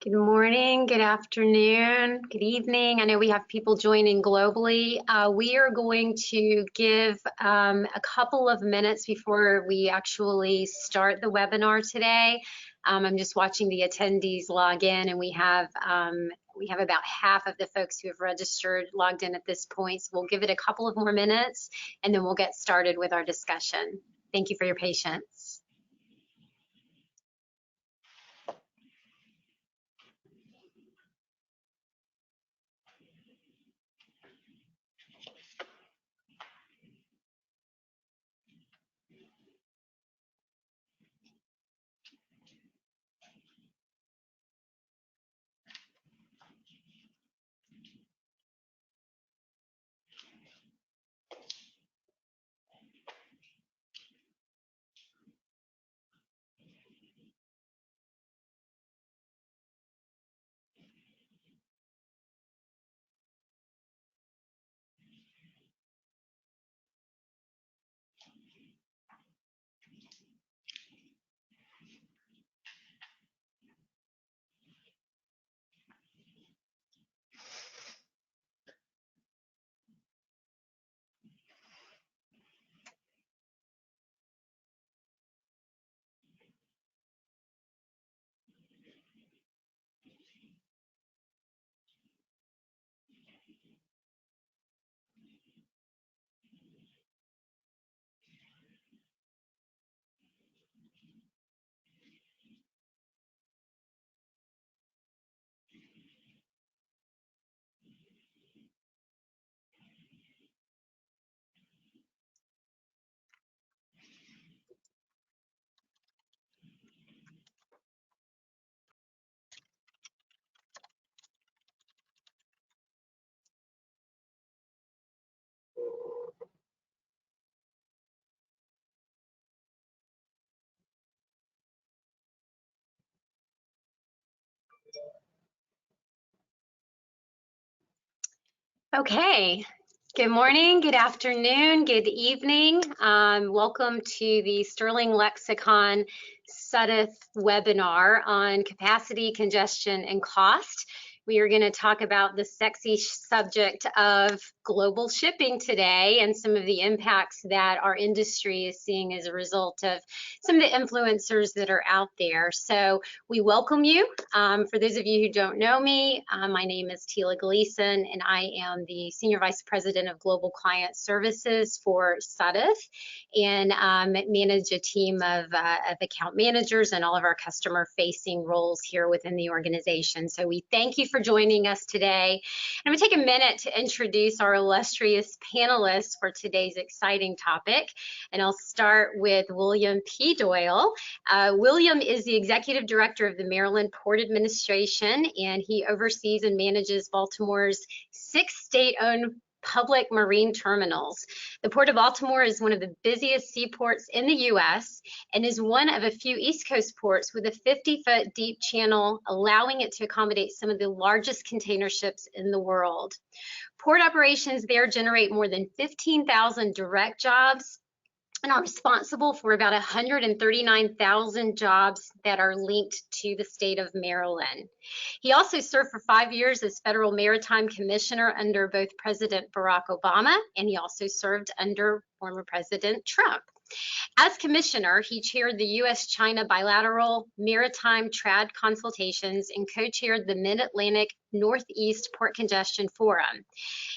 Good morning, good afternoon, good evening. I know we have people joining globally. We are going to give a couple of minutes before we actually start the webinar today. I'm just watching the attendees log in, and we have about half of the folks who have registered logged in at this point. So we'll give it a couple of more minutes, and then we'll get started with our discussion. Thank you for your patience. Okay, good morning, good afternoon, good evening. Welcome to the Sterling Lexicon Suddath webinar on capacity, congestion, and cost. We are going to talk about the sexy subject of global shipping today and some of the impacts that our industry is seeing as a result of some of the influencers that are out there. So we welcome you. For those of you who don't know me, my name is Teela Gleason, and I am the Senior Vice President of Global Client Services for Suddath, and manage a team of account managers and all of our customer-facing roles here within the organization. So we thank you for joining us today. I'm going to take a minute to introduce our illustrious panelists for today's exciting topic, and I'll start with William P. Doyle. William is the Executive Director of the Maryland Port Administration, and he oversees and manages Baltimore's 6 state-owned public marine terminals. The Port of Baltimore is one of the busiest seaports in the U.S. and is one of a few East Coast ports with a 50-foot deep channel, allowing it to accommodate some of the largest container ships in the world. Port operations there generate more than 15,000 direct jobs and are responsible for about 139,000 jobs that are linked to the state of Maryland. He also served for 5 years as Federal Maritime Commissioner under both President Barack Obama, and he also served under former President Trump. As commissioner, he chaired the U.S.-China bilateral maritime trade consultations and co-chaired the Mid-Atlantic Northeast Port Congestion Forum.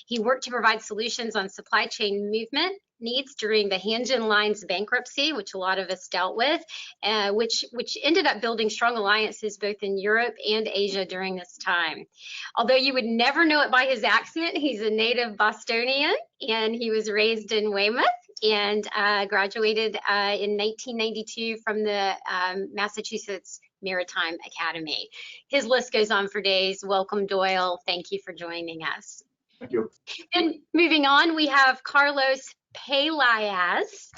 He worked to provide solutions on supply chain movement needs during the Hanjin Line's bankruptcy, which a lot of us dealt with, which ended up building strong alliances both in Europe and Asia during this time. Although you would never know it by his accent, he's a native Bostonian, and he was raised in Weymouth and graduated in 1992 from the Massachusetts Maritime Academy. His list goes on for days. Welcome, Doyle. Thank you for joining us. Thank you. And moving on, we have Carlos Pelaez,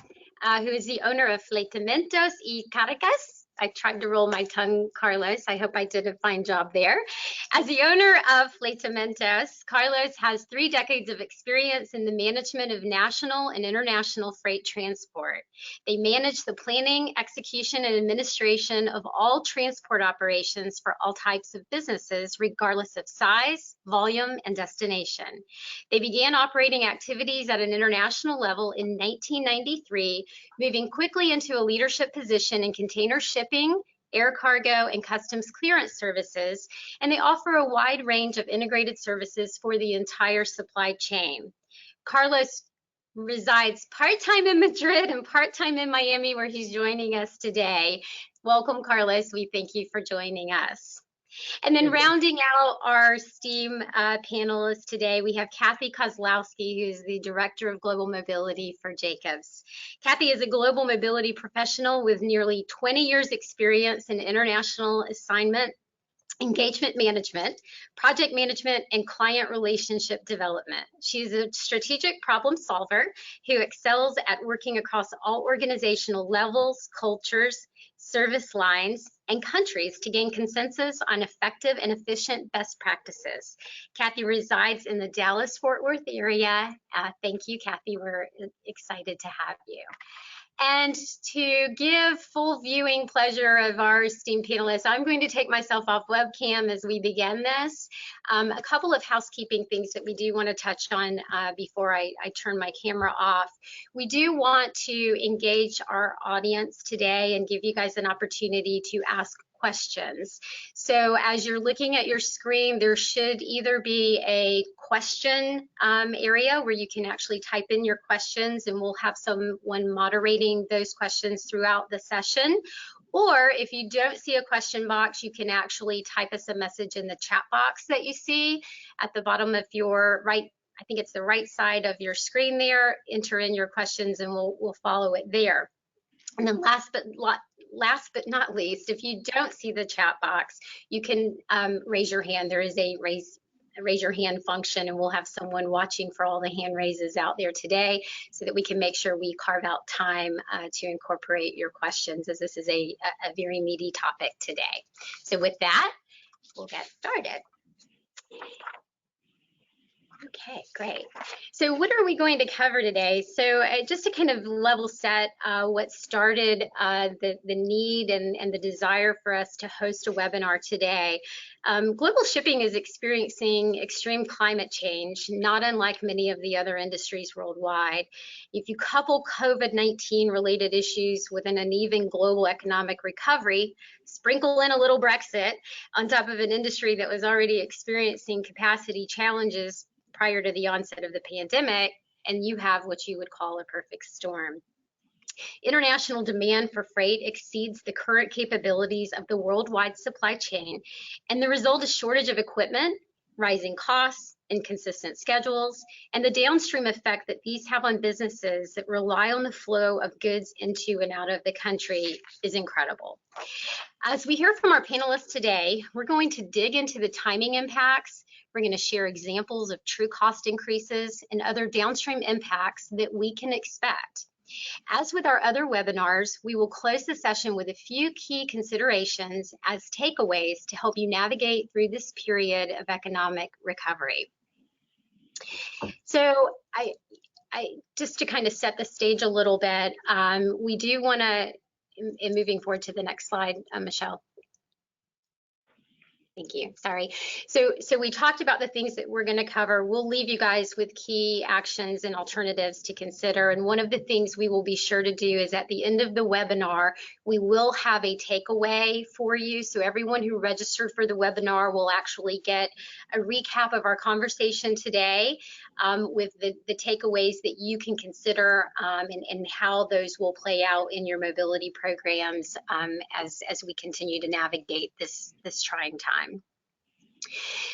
who is the owner of Fletamentos y Cargas. I tried to roll my tongue, Carlos. I hope I did a fine job there. As the owner of Fletamentos, Carlos has 3 decades of experience in the management of national and international freight transport. They manage the planning, execution, and administration of all transport operations for all types of businesses, regardless of size, volume, and destination. They began operating activities at an international level in 1993, moving quickly into a leadership position in container shipping, air cargo, and customs clearance services, and they offer a wide range of integrated services for the entire supply chain. Carlos resides part-time in Madrid and part-time in Miami, where he's joining us today. Welcome, Carlos. We thank you for joining us. And then rounding out our STEAM panelists today, we have Cathy Koslowski, who's the Director of Global Mobility for Jacobs. Cathy is a global mobility professional with nearly 20 years experience in international assignment, engagement management, project management, and client relationship development. She's a strategic problem solver who excels at working across all organizational levels, cultures, service lines, and countries to gain consensus on effective and efficient best practices. Cathy resides in the Dallas-Fort Worth area. Thank you, Cathy. We're excited to have you. And to give full viewing pleasure of our esteemed panelists, I'm going to take myself off webcam as we begin this. A couple of housekeeping things that we do want to touch on before I turn my camera off. We do want to engage our audience today and give you guys an opportunity to ask questions. So as you're looking at your screen, there should either be a question area where you can actually type in your questions, and we'll have someone moderating those questions throughout the session. Or if you don't see a question box, you can actually type us a message in the chat box that you see at the bottom of your right, I think it's the right side of your screen there. Enter in your questions and we'll follow it there. And then last but not least, if you don't see the chat box, you can raise your hand. There is a raise your hand function, and we'll have someone watching for all the hand raises out there today so that we can make sure we carve out time to incorporate your questions, as this is a very meaty topic today. So with that, we'll get started. Okay, great. So what are we going to cover today? So just to kind of level set what started the need and the desire for us to host a webinar today. Global shipping is experiencing extreme climate change, not unlike many of the other industries worldwide. If you couple COVID-19 related issues with an uneven global economic recovery, sprinkle in a little Brexit on top of an industry that was already experiencing capacity challenges prior to the onset of the pandemic, and you have what you would call a perfect storm. International demand for freight exceeds the current capabilities of the worldwide supply chain, and the result is shortage of equipment, rising costs, inconsistent schedules, and the downstream effect that these have on businesses that rely on the flow of goods into and out of the country is incredible. As we hear from our panelists today, we're going to dig into the timing impacts. We're going to share examples of true cost increases and other downstream impacts that we can expect. As with our other webinars, we will close the session with a few key considerations as takeaways to help you navigate through this period of economic recovery. So I just to kind of set the stage a little bit, we do want to, in moving forward to the next slide, Michelle. Thank you, sorry. So we talked about the things that we're going to cover. We'll leave you guys with key actions and alternatives to consider. And one of the things we will be sure to do is at the end of the webinar, we will have a takeaway for you. So everyone who registered for the webinar will actually get a recap of our conversation today with the takeaways that you can consider and how those will play out in your mobility programs as we continue to navigate this trying time.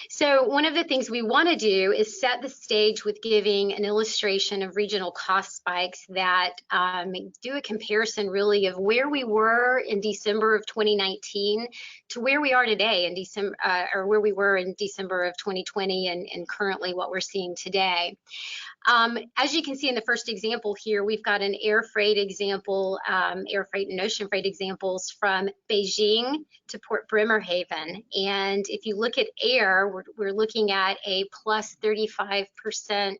So one of the things we want to do is set the stage with giving an illustration of regional cost spikes that do a comparison really of where we were in December of 2019 to where we are today in December, or where we were in December of 2020 and currently what we're seeing today. As you can see in the first example here, we've got an air freight example, air freight and ocean freight examples from Beijing to Port Bremerhaven. And if you look at air, we're looking at a plus 35%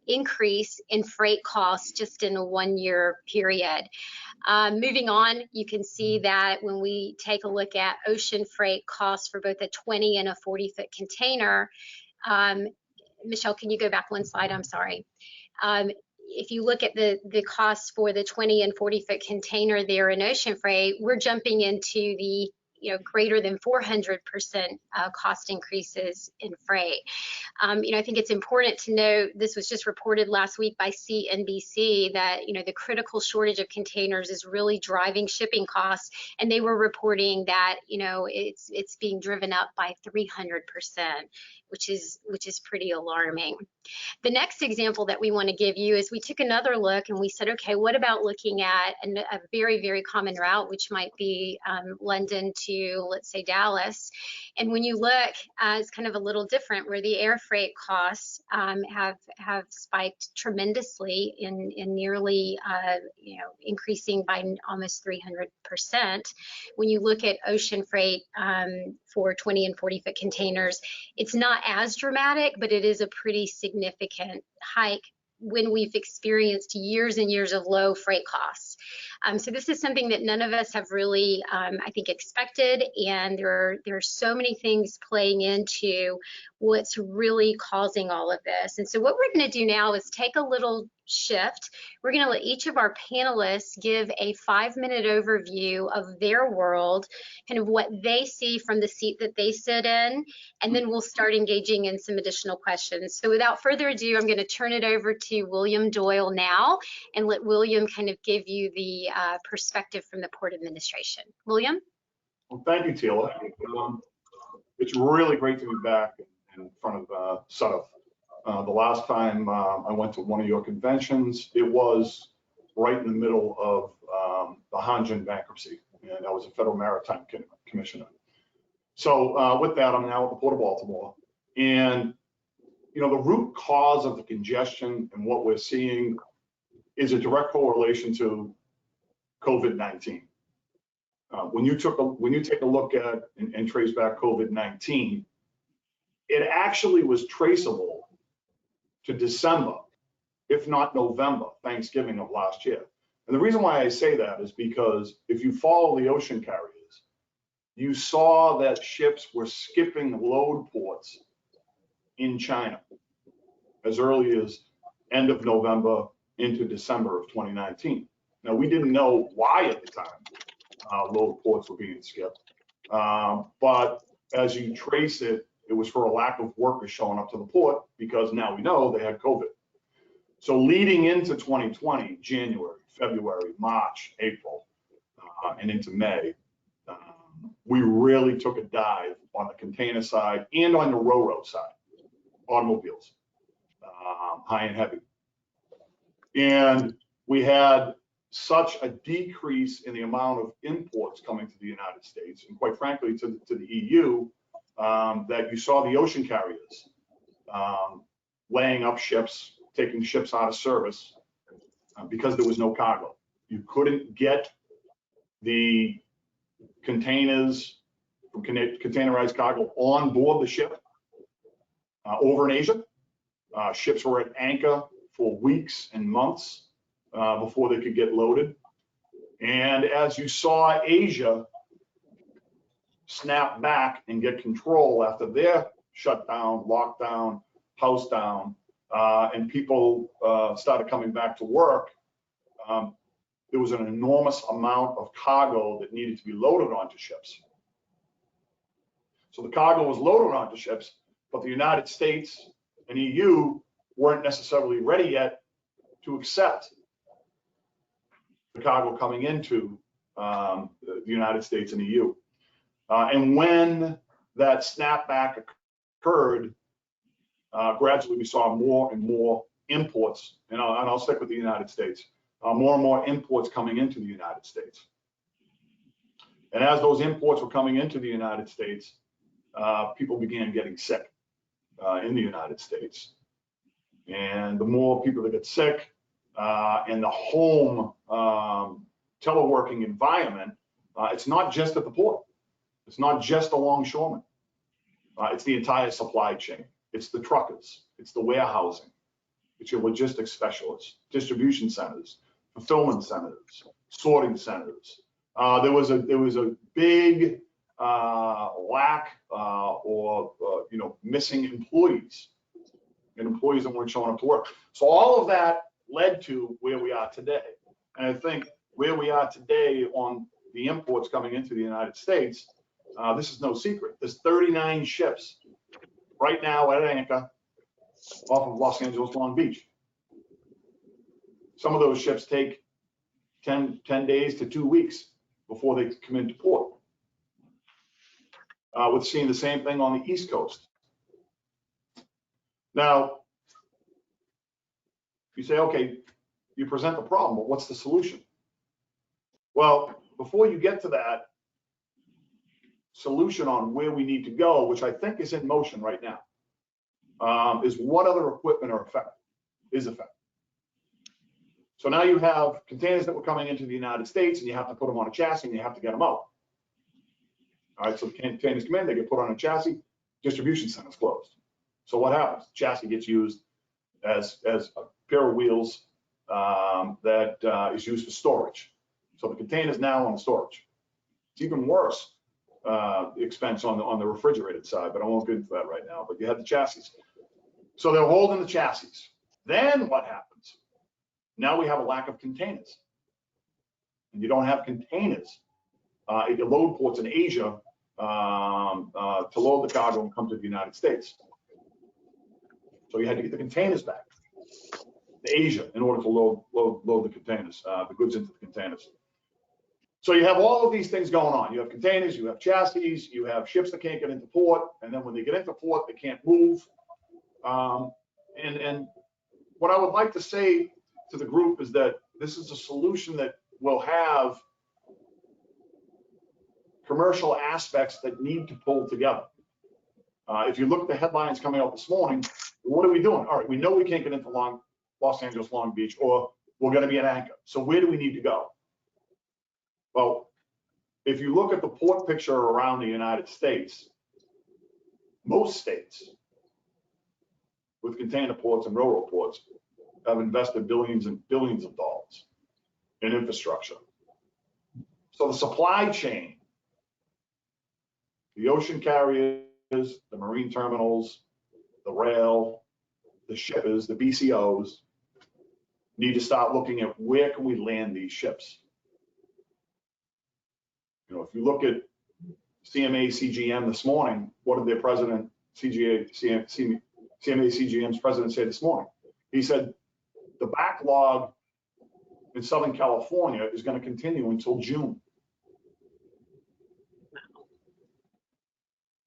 increase in freight costs just in a 1-year period. Moving on, you can see that when we take a look at ocean freight costs for both a 20 and a 40-foot container, Michelle, can you go back one slide? I'm sorry. If you look at the costs for the 20 and 40-foot container there in ocean freight, we're jumping into the greater than 400% cost increases in freight. I think it's important to note, this was just reported last week by CNBC, that the critical shortage of containers is really driving shipping costs, and they were reporting that it's being driven up by 300%, which is pretty alarming. The next example that we want to give you is we took another look and we said, okay, what about looking at a very, very common route, which might be London to, let's say, Dallas. And when you look, it's kind of a little different, where the air freight costs have spiked tremendously in nearly, increasing by almost 300%. When you look at ocean freight for 20 and 40-foot containers, it's not as dramatic, but it is a pretty significant hike when we've experienced years and years of low freight costs. So this is something that none of us have really, I think, expected, and there are so many things playing into what's really causing all of this. And so what we're going to do now is take a little shift. We're going to let each of our panelists give a 5-minute overview of their world, kind of what they see from the seat that they sit in, and then we'll start engaging in some additional questions. So without further ado, I'm going to turn it over to William Doyle now and let William kind of give you the perspective from the Port Administration. William? Well, thank you, Teela. It's really great to be back in front of Suddath. The last time I went to one of your conventions, it was right in the middle of the Hanjin bankruptcy, and I was a Federal Maritime Commissioner. So with that, I'm now at the Port of Baltimore, and the root cause of the congestion and what we're seeing is a direct correlation to COVID-19. When you take a look at and trace back COVID-19, it actually was traceable to December, if not November, Thanksgiving of last year. And the reason why I say that is because if you follow the ocean carriers, you saw that ships were skipping load ports in China as early as end of November into December of 2019. Now, we didn't know why at the time load ports were being skipped, but as you trace it, it was for a lack of workers showing up to the port, because now we know they had COVID. So leading into 2020, January, February, March, April, and into May, we really took a dive on the container side and on the ro-ro side, automobiles, high and heavy. And we had such a decrease in the amount of imports coming to the United States, and quite frankly to the EU, that you saw the ocean carriers laying up ships, taking ships out of service because there was no cargo. You couldn't get the containers from containerized cargo on board the ship over in Asia. Ships were at anchor for weeks and months before they could get loaded. And as you saw Asia snap back and get control after their shutdown, lockdown, house down, and people started coming back to work, there was an enormous amount of cargo that needed to be loaded onto ships. So the cargo was loaded onto ships, but the United States and EU weren't necessarily ready yet to accept the cargo coming into the United States and EU. And when that snapback occurred, gradually we saw more and more imports, and I'll stick with the United States, more and more imports coming into the United States. And as those imports were coming into the United States, people began getting sick in the United States. And the more people that get sick, and the home teleworking environment, it's not just at the port. It's not just the longshoremen. It's the entire supply chain. It's the truckers. It's the warehousing. It's your logistics specialists, distribution centers, fulfillment centers, sorting centers. There was a big lack or missing employees, and employees that weren't showing up to work. So all of that led to where we are today. And I think where we are today on the imports coming into the United States, this is no secret. There's 39 ships right now at anchor off of Los Angeles, Long Beach. Some of those ships take 10 days to 2 weeks before they come into port. We're seeing the same thing on the East Coast. Now, you say, okay, you present the problem, but what's the solution? Well, before you get to that solution on where we need to go, which I think is in motion right now, is what other equipment is effective. So now you have containers that were coming into the United States, and you have to put them on a chassis, and you have to get them out. All right, so the containers come in, they get put on a chassis, distribution center's closed. So what happens? The chassis gets used as a pair of wheels that is used for storage. So the container's now on the storage. It's even worse expense on the refrigerated side, but I won't get into that right now. But you have the chassis. So they're holding the chassis. Then what happens? Now we have a lack of containers. And you don't have containers at your load ports in Asia to load the cargo and come to the United States. So you had to get the containers back to Asia in order to load the containers, the goods into the containers. So you have all of these things going on. You have containers, you have chassis, you have ships that can't get into port, and then when they get into port, they can't move. And what I would like to say to the group is that this is a solution that will have commercial aspects that need to pull together. If you look at the headlines coming out this morning, what are we doing? All right, we know we can't get into Los Angeles, Long Beach, or we're going to be at anchor. So where do we need to go? Well, if you look at the port picture around the United States, most states with container ports and railroad ports have invested billions and billions of dollars in infrastructure. So the supply chain, the ocean carriers, the marine terminals, the rail, the shippers, the BCOs need to start looking at where can we land these ships. You know, if you look at CMA CGM this morning, what did their president, CMA CGM's president say this morning? He said the backlog in Southern California is going to continue until June.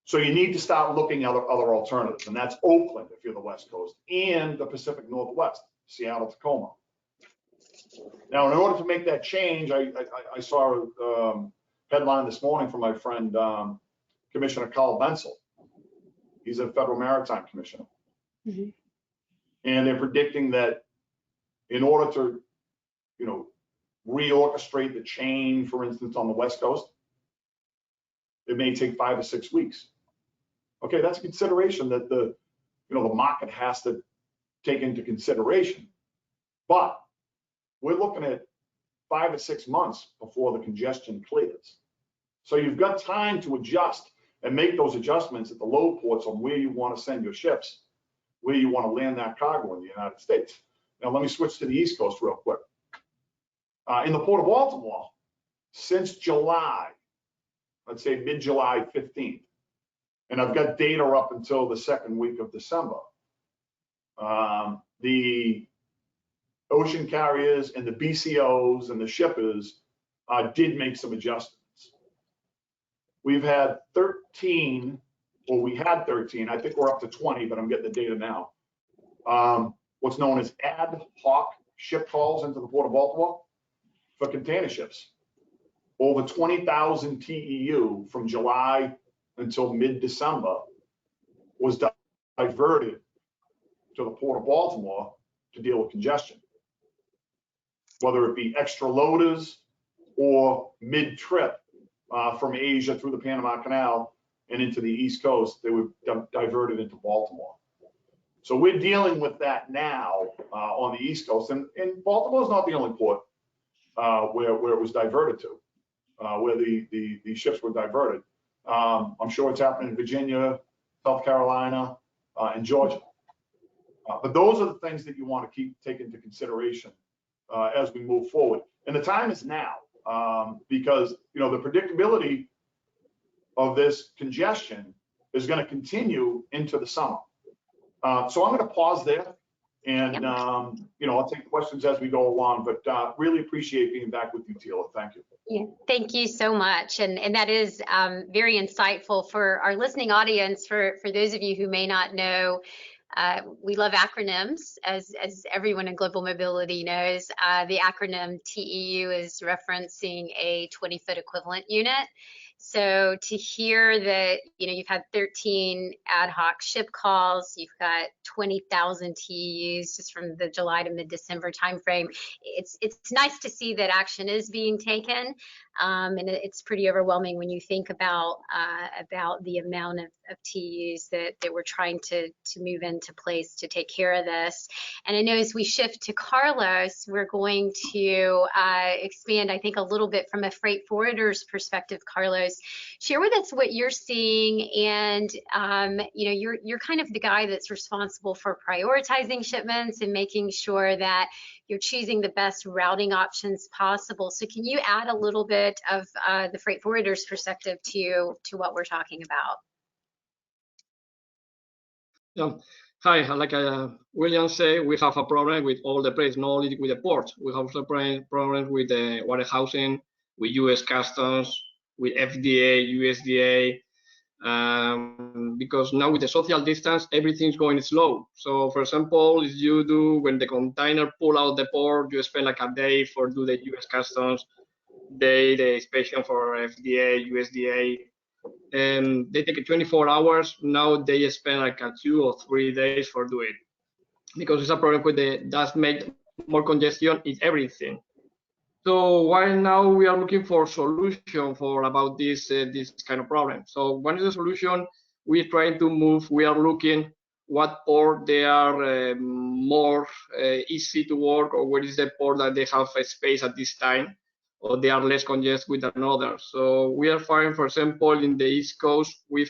So you need to start looking at other alternatives, and that's Oakland if you're the West Coast, and the Pacific Northwest, Seattle, Tacoma. Now, in order to make that change, I saw a headline this morning from my friend Commissioner Carl Bensel. He's a federal maritime commissioner. Mm-hmm. And they're predicting that in order to, reorchestrate the chain, for instance, on the West Coast, it may take 5 or 6 weeks. Okay, that's a consideration that the market has to take into consideration. But we're looking at 5 or 6 months before the congestion clears. So you've got time to adjust and make those adjustments at the load ports on where you want to send your ships, where you want to land that cargo in the United States. Now, let me switch to the East Coast real quick. In the Port of Baltimore, since July, let's say mid-July 15th, and I've got data up until the second week of December, the ocean carriers and the BCOs and the shippers did make some adjustments. We've had 13, we had 13, I think we're up to 20, but I'm getting the data now. What's known as ad hoc ship calls into the Port of Baltimore for container ships. Over 20,000 TEU from July until mid-December was diverted to the Port of Baltimore to deal with congestion. Whether it be extra loaders or mid-trip from Asia through the Panama Canal and into the East Coast, they were diverted into Baltimore. So we're dealing with that now on the East Coast, and Baltimore is not the only port where it was diverted to, where the ships were diverted. I'm sure it's happening in Virginia, South Carolina, and Georgia. But those are the things that you want to take into consideration as we move forward. And the time is now, because the predictability of this congestion is going to continue into the summer. So I'm going to pause there, and I'll take questions as we go along. But really appreciate being back with you, Teela. Thank you. Yeah, thank you so much, and that is very insightful for our listening audience. For those of you who may not know, we love acronyms, as everyone in global mobility knows. The acronym TEU is referencing a 20-foot equivalent unit. So to hear that, you've had 13 ad hoc ship calls, you've got 20,000 TEUs just from the July to mid-December timeframe. It's nice to see that action is being taken, and it's pretty overwhelming when you think about the amount of TEUs that we're trying to move into place to take care of this. And I know as we shift to Carlos, we're going to expand, I think, a little bit from a freight forwarder's perspective. Carlos, share with us what you're seeing, and you're kind of the guy that's responsible for prioritizing shipments and making sure that you're choosing the best routing options possible. So can you add a little bit of the freight forwarder's perspective to what we're talking about? Yeah. Hi, like William said, we have a problem with all the places, not only with the ports. We have a problem with the warehousing, with US Customs, with FDA, USDA, because now with the social distance, everything's going slow. So for example, if you do, when the container pull out the port, you spend like a day for do the US Customs, the inspection for FDA, USDA, and they take 24 hours. Now they spend like 2 or 3 days for do it, because it's a problem with that's make more congestion in everything. So while now we are looking for solution for about this kind of problem. So one is the solution we're trying to move. We are looking what port they are more easy to work, or what is the port that they have a space at this time, or they are less congested with another. So we are finding, for example, in the East Coast, we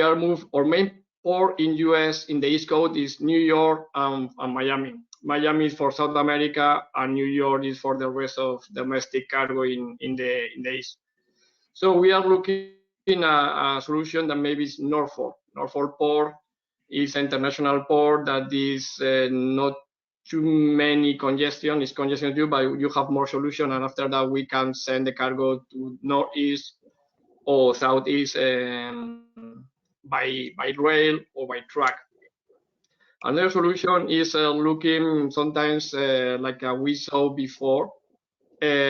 are moved, our main port in US in the East Coast is New York and Miami. Miami is for South America, and New York is for the rest of domestic cargo in the East. So we are looking at a solution that maybe is Norfolk. Norfolk Port is an international port that is not too many congestion. It's congestion too, but you have more solution, and after that we can send the cargo to Northeast or Southeast by rail or by truck. Another solution is looking sometimes like we saw before.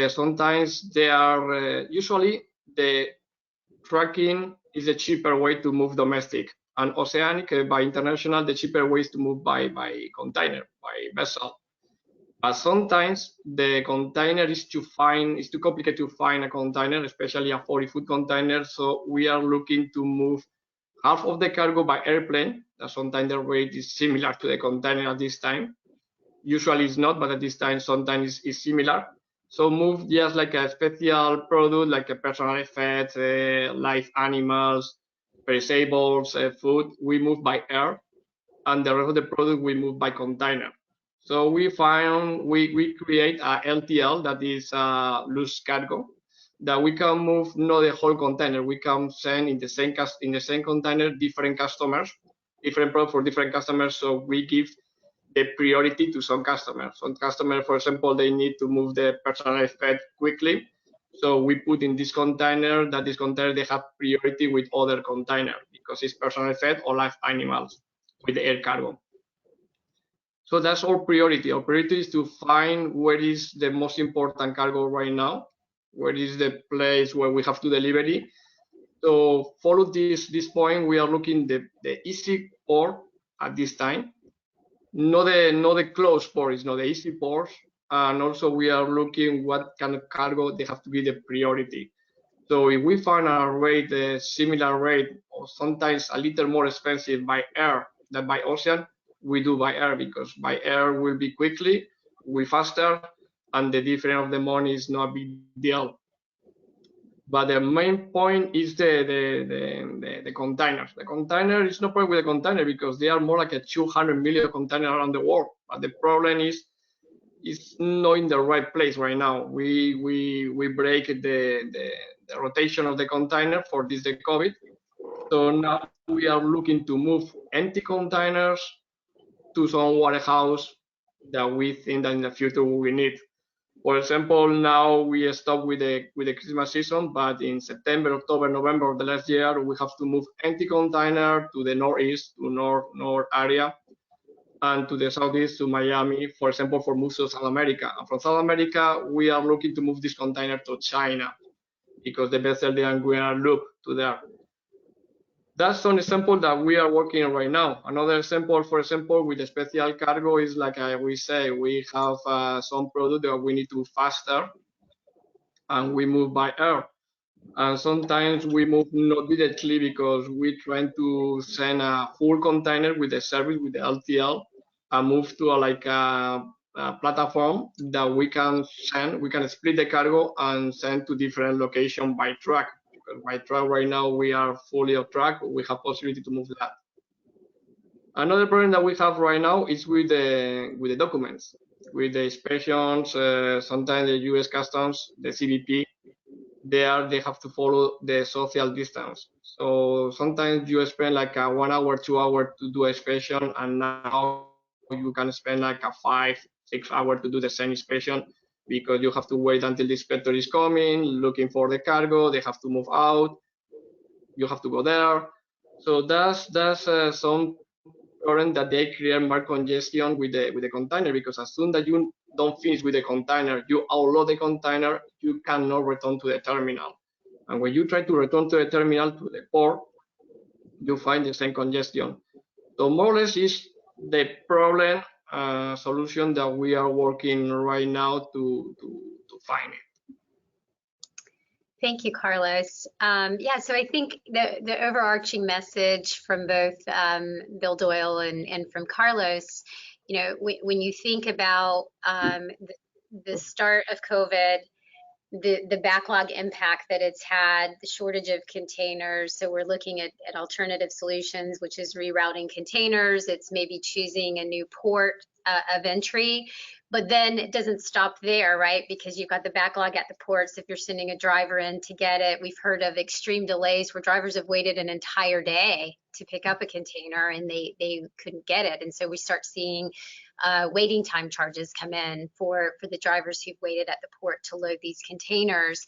Sometimes they are usually the trucking is a cheaper way to move domestic, and oceanic by international the cheaper ways to move by container, by vessel. But sometimes the container is too complicated to find a container, especially a 40-foot container. So we are looking to move half of the cargo by airplane. Sometimes the rate is similar to the container at this time. Usually it's not, but at this time sometimes it's similar. So move just like a special product, like a personal fed, live animals, perishables, food, we move by air, and the rest of the product we move by container. So we create a LTL, that is loose cargo, that we can move not the whole container. We can send in the same container different customers, different products for different customers. So we give the priority to some customers. Some customers, for example, they need to move the personal fed quickly. So we put in this container, that this container they have priority with other container because it's personal fed or live animals with the air cargo. So that's our priority. Our priority is to find where is the most important cargo right now, where is the place where we have to delivery. So follow this point, we are looking the easy port at this time. Not the closed ports, not the easy ports. And also we are looking what kind of cargo they have to be the priority. So if we find a rate, a similar rate, or sometimes a little more expensive by air than by ocean, we do by air, because by air will be quickly, we faster, and the difference of the money is not a big deal. But the main point is the containers. The container is no problem with the container because they are more like a 200 million containers around the world. But the problem is it's not in the right place right now. We break the rotation of the container for this the COVID. So now we are looking to move empty containers to some warehouse that we think that in the future we need. For example, now we stop with the Christmas season, but in September, October, November of the last year, we have to move empty container to the northeast, to north area, and to the southeast, to Miami, for example, for most of South America. And from South America, we are looking to move this container to China because the vessel they are going to look to there. That's one example that we are working on right now. Another example, for example, with the special cargo is like we say, we have some product that we need to faster, and we move by air. And sometimes we move not directly because we're trying to send a full container with the service, with the LTL, and move to a platform that we can send. We can split the cargo and send to different locations by truck. By truck right now we are fully off track. We have possibility to move that. Another problem that we have right now is with the documents, with the inspections. Sometimes the U.S. Customs, the CBP, they have to follow the social distance. So sometimes you spend like 1 hour, 2 hours to do a inspection, and now you can spend like 5, 6 hours to do the same inspection, because you have to wait until the inspector is coming, looking for the cargo. They have to move out. You have to go there. So that's some problem that they create more congestion with the container, because as soon as you don't finish with the container, you outload the container, you cannot return to the terminal. And when you try to return to the terminal, to the port, you find the same congestion. So more or less is the problem solution that we are working right now to find it. Thank you, Carlos. Yeah, so I think the overarching message from both Bill Doyle and from Carlos, you know, when you think about the start of COVID, the backlog impact that it's had, the shortage of containers. So we're looking at alternative solutions, which is rerouting containers. It's maybe choosing a new port of entry. But then it doesn't stop there, right? Because you've got the backlog at the ports. If you're sending a driver in to get it, we've heard of extreme delays where drivers have waited an entire day to pick up a container and they couldn't get it. And so we start seeing waiting time charges come in for the drivers who've waited at the port to load these containers.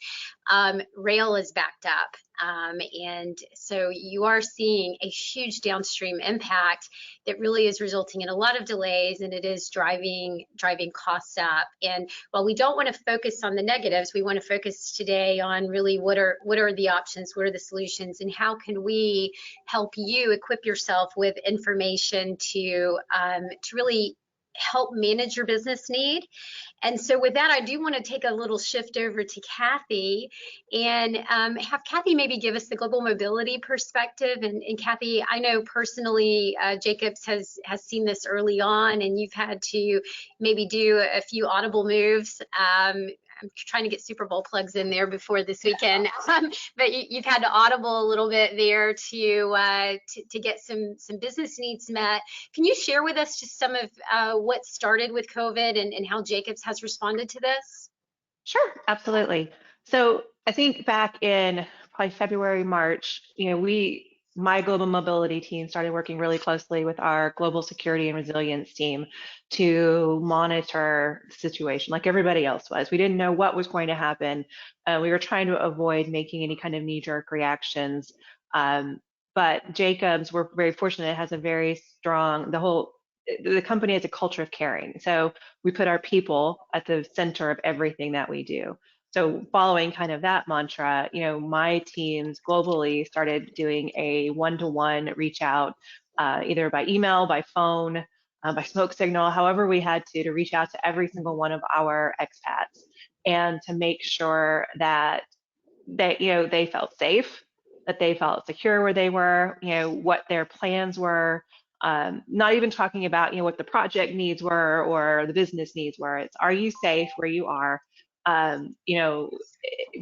Rail is backed up. And so you are seeing a huge downstream impact that really is resulting in a lot of delays, and it is driving costs up. And while we don't want to focus on the negatives, we want to focus today on really what are the options, what are the solutions, and how can we help you equip yourself with information to really help manage your business need. And so with that, I do want to take a little shift over to Cathy and have Cathy maybe give us the global mobility perspective. And Cathy, I know personally, Jacobs has seen this early on, and you've had to maybe do a few audible moves. I'm trying to get Super Bowl plugs in there before this weekend, but you've had to audible a little bit there to get some business needs met. Can you share with us just some of what started with COVID and how Jacobs has responded to this? Sure, absolutely. So I think back in probably February, March, you know, my global mobility team started working really closely with our global security and resilience team to monitor the situation like everybody else was. We didn't know what was going to happen. We were trying to avoid making any kind of knee-jerk reactions. But Jacobs, we're very fortunate, it has a very strong, the company has a culture of caring. So we put our people at the center of everything that we do. So following kind of that mantra, you know, my teams globally started doing a one-to-one reach out either by email, by phone, by smoke signal, however we had to reach out to every single one of our expats and to make sure that they felt safe, that they felt secure where they were, what their plans were. Not even talking about what the project needs were or the business needs were. It's, are you safe where you are?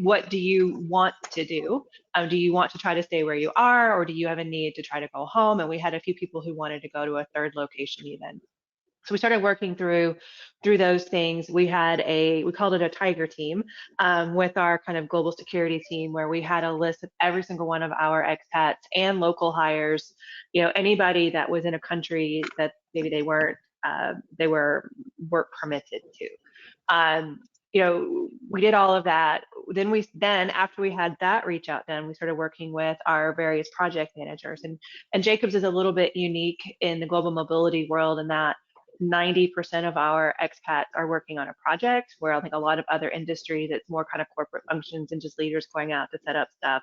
What do you want to do? Do you want to try to stay where you are, or do you have a need to try to go home? And we had a few people who wanted to go to a third location even. So we started working through those things. We called it a tiger team with our kind of global security team, where we had a list of every single one of our expats and local hires, anybody that was in a country that maybe they were work permitted to. We did all of that. Then after we had that reach out, then we started working with our various project managers. And Jacobs is a little bit unique in the global mobility world in that 90% of our expats are working on a project, where I think a lot of other industries, it's more kind of corporate functions and just leaders going out to set up stuff.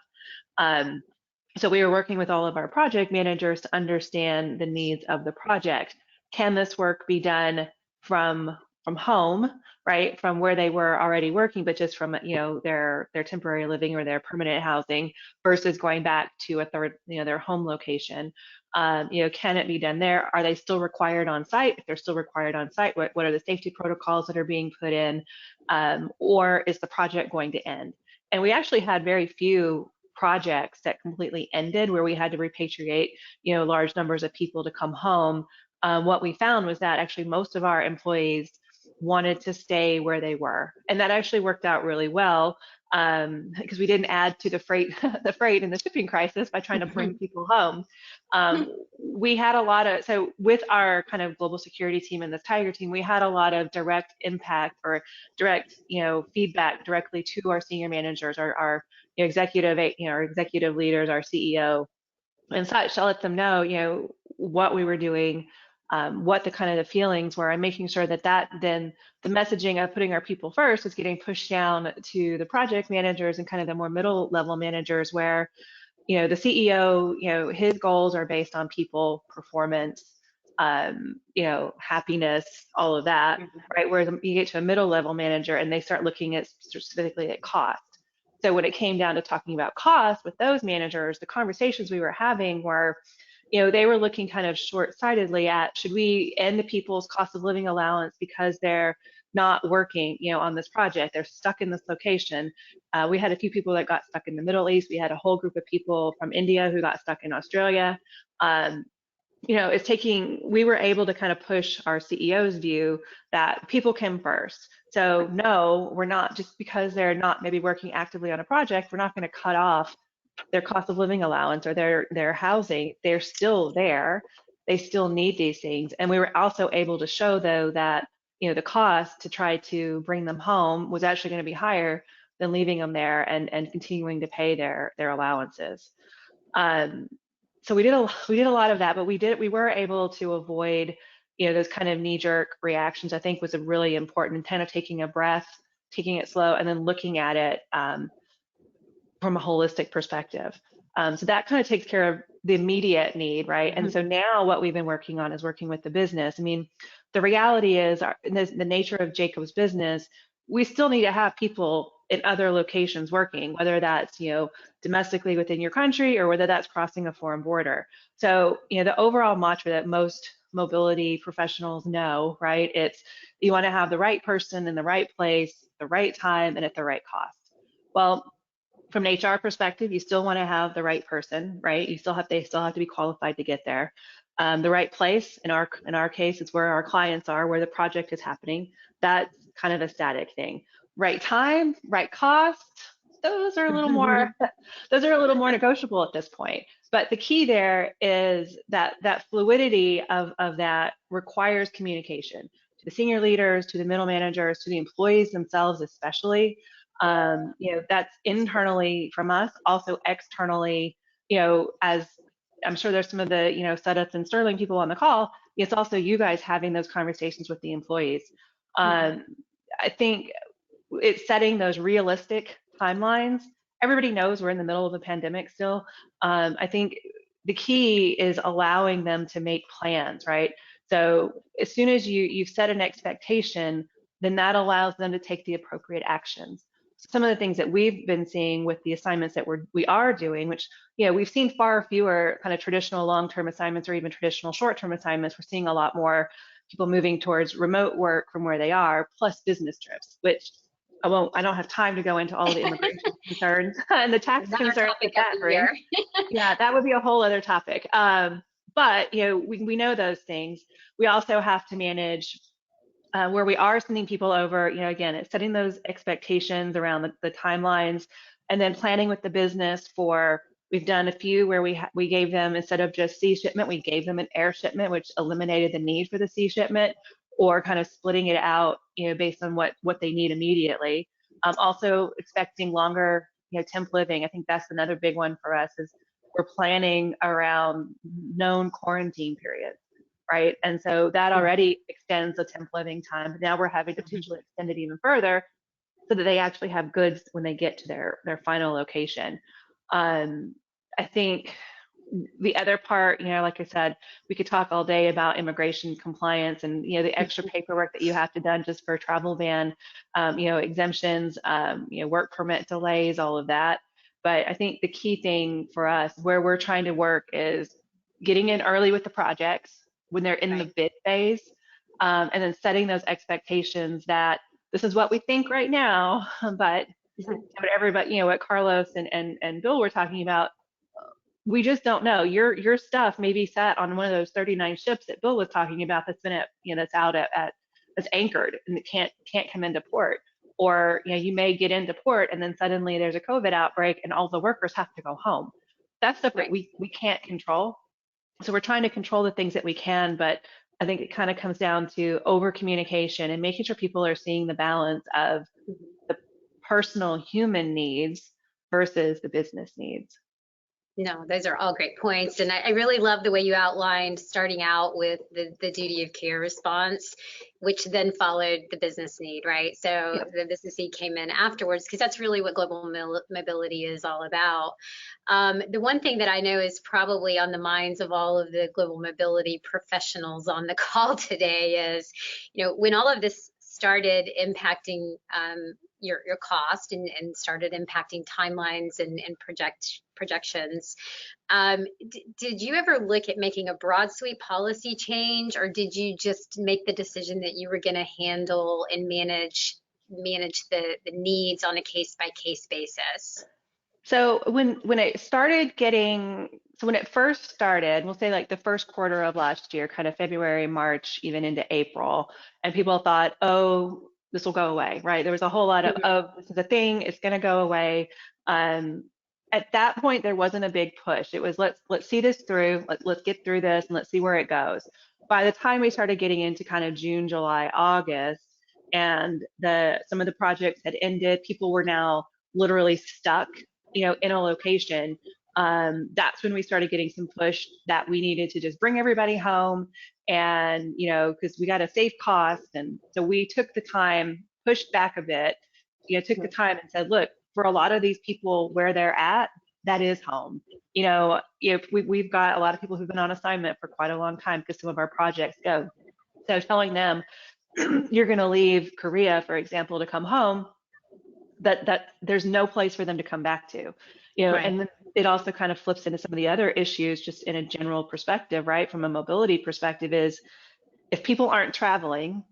So we were working with all of our project managers to understand the needs of the project. Can this work be done from home, right, from where they were already working, but just from their temporary living or their permanent housing, versus going back to a third, their home location? Can it be done there? Are they still required on site? If they're still required on site, what are the safety protocols that are being put in? Or is the project going to end? And we actually had very few projects that completely ended where we had to repatriate, large numbers of people to come home. What we found was that actually most of our employees wanted to stay where they were, and that actually worked out really well, because we didn't add to the freight and the shipping crisis by trying to bring people home. We had so with our kind of global security team and this tiger team, we had a lot of direct impact or direct feedback directly to our senior managers, our executive leaders, our CEO and such, to let them know what we were doing, what the kind of the feelings were, and making sure that then the messaging of putting our people first was getting pushed down to the project managers and kind of the more middle level managers, where the CEO, his goals are based on people, performance, happiness, all of that, right? Whereas you get to a middle level manager and they start looking at specifically at cost. So when it came down to talking about cost with those managers, the conversations we were having were, they were looking kind of short-sightedly at, should we end the people's cost of living allowance because they're not working, on this project, they're stuck in this location. We had a few people that got stuck in the Middle East. We had a whole group of people from India who got stuck in Australia. We were able to kind of push our CEO's view that people came first. So no, we're not, just because they're not maybe working actively on a project, we're not going to cut off their cost of living allowance or their housing. They're still there. They still need these things. And we were also able to show, though, that the cost to try to bring them home was actually going to be higher than leaving them there and continuing to pay their allowances. So we did a lot of that, but we were able to avoid those kind of knee-jerk reactions. I think was a really important, kind of taking a breath, taking it slow, and then looking at it from a holistic perspective. So that kind of takes care of the immediate need, right? And so now what we've been working on is working with the business. I mean, the reality is the nature of Jacobs' business, we still need to have people in other locations working, whether that's domestically within your country or whether that's crossing a foreign border. So the overall mantra that most mobility professionals know, right? It's you want to have the right person in the right place, the right time, and at the right cost. Well, from an HR perspective, you still want to have the right person, right? They still have to be qualified to get there. The right place, in our case, is where our clients are, where the project is happening. That's kind of a static thing. Right time, right cost, those are a little more negotiable at this point. But the key there is that fluidity of that requires communication to the senior leaders, to the middle managers, to the employees themselves, especially. That's internally from us, also externally, as I'm sure there's some of the, Suddath and Sterling people on the call, it's also you guys having those conversations with the employees. I think it's setting those realistic timelines. Everybody knows we're in the middle of a pandemic still. I think the key is allowing them to make plans, right? So as soon as you've set an expectation, then that allows them to take the appropriate actions. Some of the things that we've been seeing with the assignments that we are doing, which, we've seen far fewer kind of traditional long-term assignments or even traditional short-term assignments. We're seeing a lot more people moving towards remote work from where they are, plus business trips, which I don't have time to go into all the immigration concerns and the tax Another concerns topic that of the brings. year. Yeah, that would be a whole other topic. But we know those things. We also have to manage where we are sending people over. Again, it's setting those expectations around the timelines, and then planning with the business for. We've done a few where we gave them, instead of just sea shipment, we gave them an air shipment, which eliminated the need for the sea shipment, or kind of splitting it out, based on what they need immediately. Also expecting longer, temp living. I think that's another big one for us, is we're planning around known quarantine periods, right? And so that already extends the temp living time. But now we're having to potentially extend it even further so that they actually have goods when they get to their final location. I think the other part, like I said, we could talk all day about immigration compliance and, the extra paperwork that you have to done just for a travel ban, exemptions, work permit delays, all of that. But I think the key thing for us, where we're trying to work, is getting in early with the projects when they're in the bid phase, and then setting those expectations that this is what we think right now, but everybody, what Carlos and Bill were talking about, we just don't know. Your stuff may be sat on one of those 39 ships that Bill was talking about that's been that's out that's anchored and it can't come into port. Or you may get into port and then suddenly there's a COVID outbreak and all the workers have to go home. That's stuff that we can't control. So we're trying to control the things that we can, but I think it kind of comes down to over communication and making sure people are seeing the balance of the personal human needs versus the business needs. No, those are all great points. And I really love the way you outlined starting out with the duty of care response, which then followed the business need, right? So the business need came in afterwards, because that's really what global mobility is all about. The one thing that I know is probably on the minds of all of the global mobility professionals on the call today is, when all of this started impacting your cost and started impacting timelines and projections. Did you ever look at making a broad sweep policy change, or did you just make the decision that you were going to handle and manage the needs on a case by case basis? So when it started when it first started, we'll say like the first quarter of last year, kind of February, March, even into April, and people thought, oh, this will go away, right? There was a whole lot of this is a thing, it's going to go away. At that point, there wasn't a big push. It was let's see this through, let's get through this, and let's see where it goes. By the time we started getting into kind of June, July, August, and some of the projects had ended, people were now literally stuck, in a location. That's when we started getting some push that we needed to just bring everybody home, and because we got to save costs. And so we took the time, pushed back a bit, took the time and said, look, for a lot of these people where they're at, that is home. We've got a lot of people who've been on assignment for quite a long time because some of our projects go. So telling them you're going to leave Korea, for example, to come home, that there's no place for them to come back to, and then it also kind of flips into some of the other issues just in a general perspective, right? From a mobility perspective, is if people aren't traveling,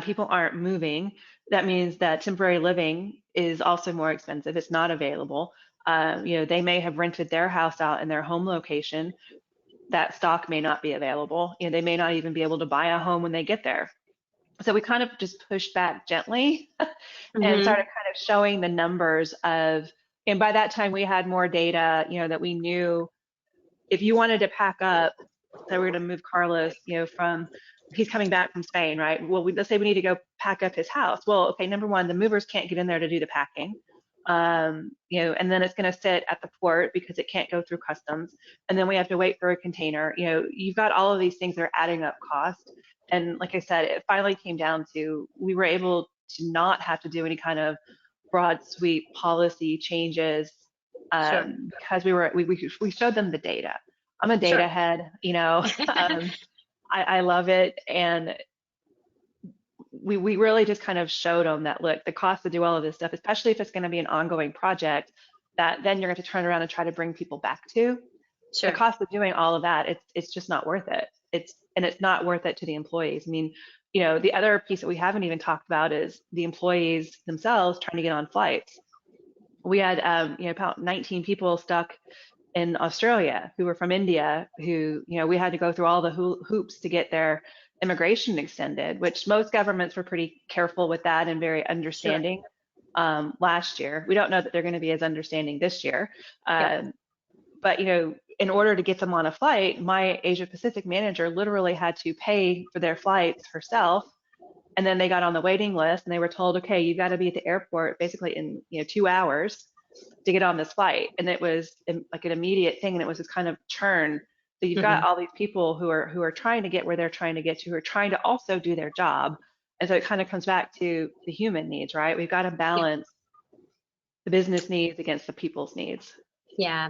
people aren't moving, that means that temporary living is also more expensive. It's not available. They may have rented their house out in their home location. That stock may not be available. They may not even be able to buy a home when they get there. So we kind of just pushed back gently and started kind of showing the numbers of, and by that time we had more data, that we knew if you wanted to pack up, so we're going to move Carlos, he's coming back from Spain, right? Well, let's say we need to go pack up his house. Well, okay, number one, the movers can't get in there to do the packing. And then it's going to sit at the port because it can't go through customs. And then we have to wait for a container. You've got all of these things that are adding up cost. And like I said, it finally came down to, we were able to not have to do any kind of broad sweep policy changes because we showed them the data. I'm a data Sure. head, you know. I love it, and we really just kind of showed them that, look, the cost to do all of this stuff, especially if it's going to be an ongoing project, that then you're going to turn around and try to bring people back to. The Sure. cost of doing all of that, it's just not worth it. It's not worth it to the employees. I mean, you know, the other piece that we haven't even talked about is the employees themselves trying to get on flights. We had you know, about 19 people stuck in Australia who were from India, who, you know, we had to go through all the hoops to get their immigration extended, which most governments were pretty careful with that and very Sure. understanding last year. We don't know that they're going to be as understanding this year. Yep. But, you know, in order to get them on a flight, my Asia Pacific manager literally had to pay for their flights herself. And then they got on the waiting list and they were told, okay, you got to be at the airport basically in, you know, 2 hours to get on this flight. And it was like an immediate thing. And it was this kind of churn. So you've got all these people who are trying to get where they're trying to get to, who are trying to also do their job. And so it kind of comes back to the human needs, right? We've got to balance the business needs against the people's needs. Yeah.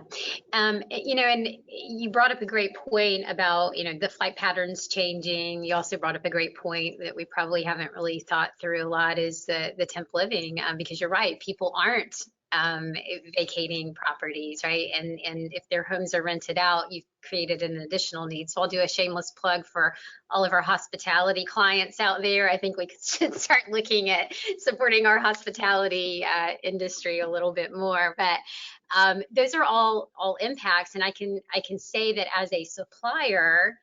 You know, and you brought up a great point about, you know, the flight patterns changing. You also brought up a great point that we probably haven't really thought through a lot is the temp living, because you're right, people aren't vacating properties, right? And if their homes are rented out, you've created an additional need. So I'll do a shameless plug for all of our hospitality clients out there. I think we should start looking at supporting our hospitality industry a little bit more. But those are all impacts, and I can say that as a supplier,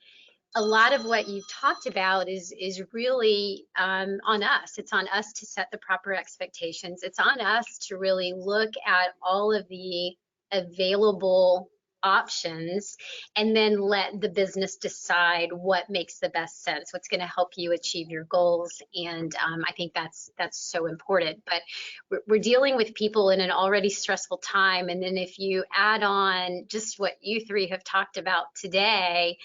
a lot of what you've talked about is really on us. It's on us to set the proper expectations. It's on us to really look at all of the available options and then let the business decide what makes the best sense, what's going to help you achieve your goals. And I think that's so important. But we're dealing with people in an already stressful time. And then if you add on just what you three have talked about today,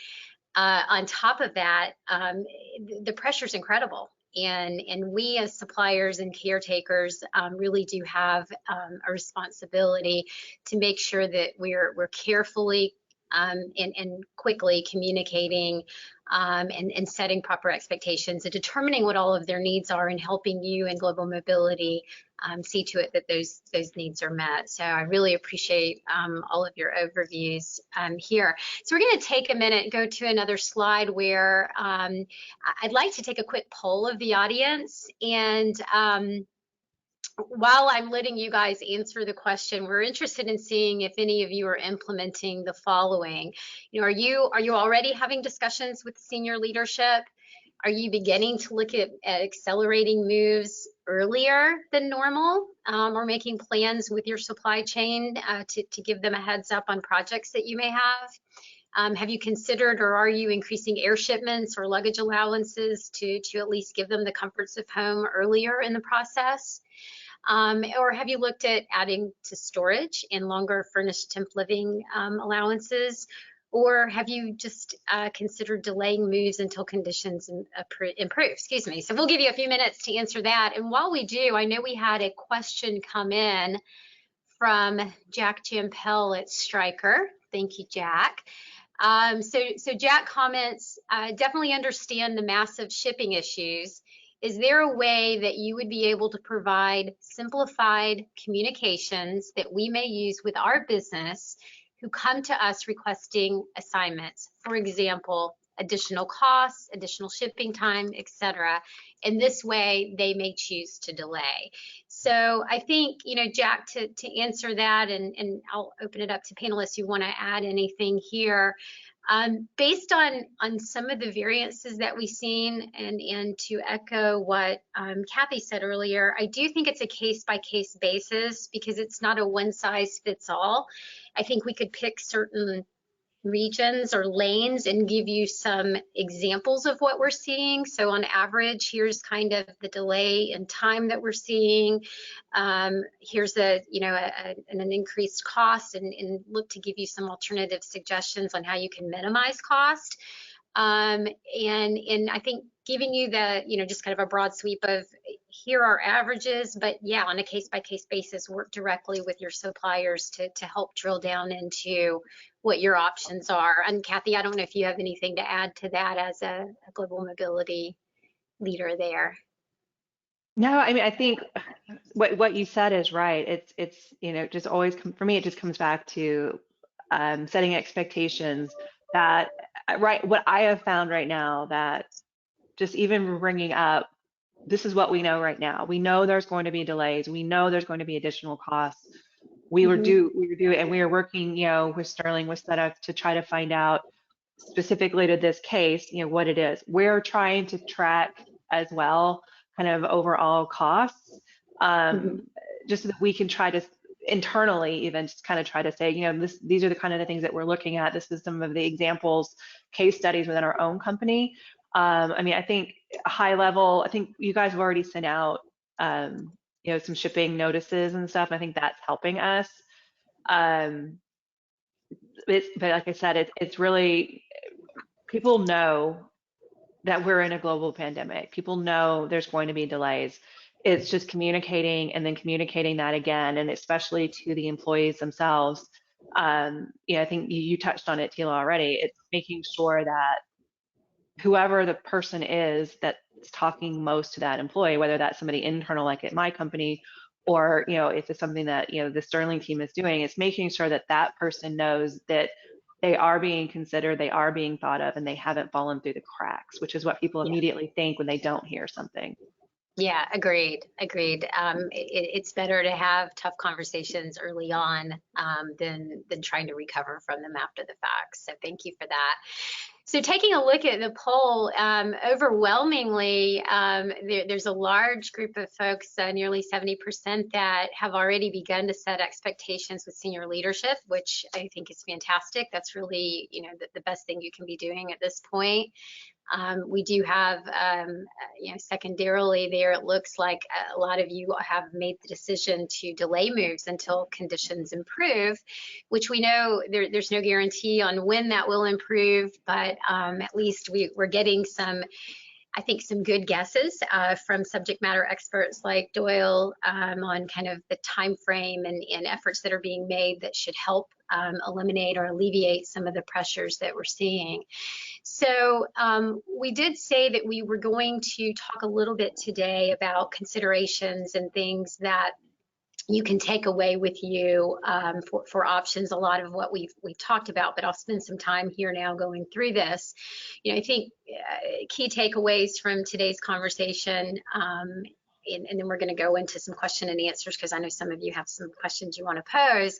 on top of that, the pressure is incredible. And we as suppliers and caretakers really do have a responsibility to make sure that we're carefully and quickly communicating and setting proper expectations and determining what all of their needs are and helping you in global mobility see to it that those needs are met. So I really appreciate all of your overviews here. So we're going to take a minute, go to another slide where I'd like to take a quick poll of the audience. And while I'm letting you guys answer the question, we're interested in seeing if any of you are implementing the following. You know, are you already having discussions with senior leadership? Are you beginning to look at accelerating moves earlier than normal, or making plans with your supply chain to give them a heads up on projects that you may have? Have you considered, or are you increasing air shipments or luggage allowances to at least give them the comforts of home earlier in the process? Or have you looked at adding to storage and longer furnished temp living allowances? Or have you just considered delaying moves until conditions improve? Excuse me. So we'll give you a few minutes to answer that. And while we do, I know we had a question come in from Jack Jampel at Stryker. Thank you, Jack. So Jack comments, definitely understand the massive shipping issues. Is there a way that you would be able to provide simplified communications that we may use with our business who come to us requesting assignments? For example, additional costs, additional shipping time, etc. In this way, they may choose to delay. So I think, you know, Jack, to answer that, and I'll open it up to panelists who want to add anything here. Based on some of the variances that we've seen, and to echo what Cathy said earlier, I do think it's a case-by-case basis because it's not a one-size-fits-all. I think we could pick certain regions or lanes and give you some examples of what we're seeing. So on average, here's kind of the delay in time that we're seeing. Here's an increased cost, and look to give you some alternative suggestions on how you can minimize cost. And I think giving you the, just kind of a broad sweep of, here are averages, but yeah, on a case-by-case basis, work directly with your suppliers to help drill down into what your options are. And Cathy, I don't know if you have anything to add to that as a global mobility leader there. No, I mean, I think what you said is right. It's just always for me, it just comes back to setting expectations that right. What I have found right now that just even bringing up, this is what we know right now. We know there's going to be delays. We know there's going to be additional costs. We are and we are working, with Sterling, with Suddath to try to find out specifically to this case, what it is. We're trying to track as well, kind of overall costs, just so that we can try to internally even just kind of try to say, these are the kind of the things that we're looking at. This is some of the examples, case studies within our own company. I mean, I think high level, I think you guys have already sent out, some shipping notices and stuff. I think that's helping us. But like I said, it's really, people know that we're in a global pandemic. People know there's going to be delays. It's just communicating and then communicating that again, and especially to the employees themselves. I think you touched on it, Teela, already. It's making sure that whoever the person is that's talking most to that employee, whether that's somebody internal like at my company, or if it's something that the Sterling team is doing, it's making sure that that person knows that they are being considered, they are being thought of, and they haven't fallen through the cracks, which is what people immediately think when they don't hear something. Yeah, agreed. It's better to have tough conversations early on than trying to recover from them after the fact. So thank you for that. So taking a look at the poll, overwhelmingly, there's a large group of folks, nearly 70%, that have already begun to set expectations with senior leadership, which I think is fantastic. That's really, the best thing you can be doing at this point. We do have, secondarily there, it looks like a lot of you have made the decision to delay moves until conditions improve, which we know there's no guarantee on when that will improve, but at least we're getting some, I think, some good guesses from subject matter experts like Doyle on kind of the time frame and efforts that are being made that should help eliminate or alleviate some of the pressures that we're seeing. So we did say that we were going to talk a little bit today about considerations and things that you can take away with you for options. A lot of what we've talked about, but I'll spend some time here now going through this. I think key takeaways from today's conversation, and then we're going to go into some question and answers, because I know some of you have some questions you want to pose.